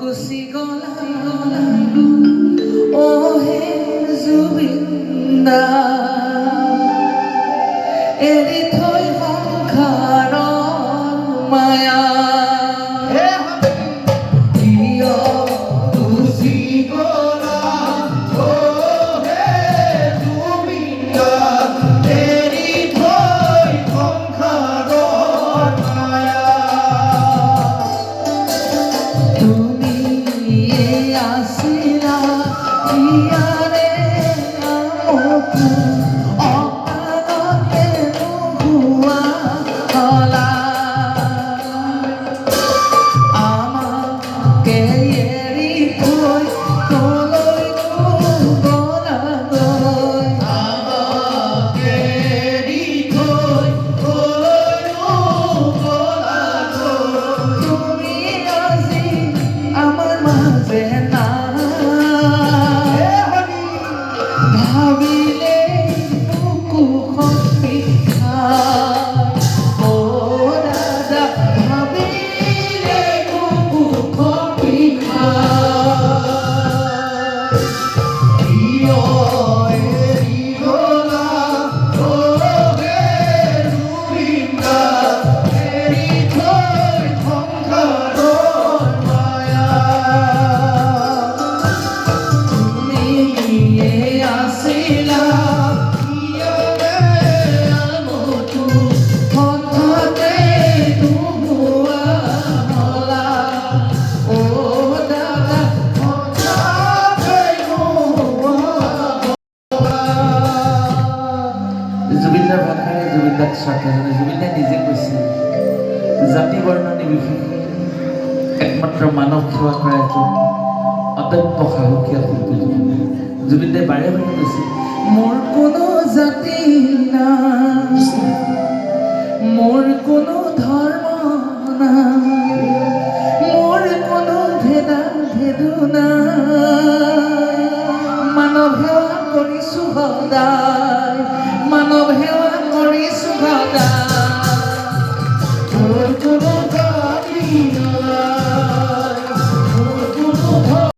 গুচি গলা ও হে জুবিন্দা এৰি থৈ সংসাৰৰ মায়া জুবিনদাৰ ভাষাৰে জুবিনদাক শ্ৰদ্ধা জনাই জুবিনদাই নিজে কৈছিল জাতি বৰ্ণ নিৰ্বিশেষে একমাত্ৰ মানৱ সেৱা কৰা এজন অদম্য সাহসীয়া শিল্পী জুবিনদাই বাৰে বাৰে কৈছিল মোৰ কোনো জাতি নাই মোৰ কোনো ধৰ্ম নাই মোৰ কোনো ভেদু নাই মানৱ সেৱা কৰিছো সদায়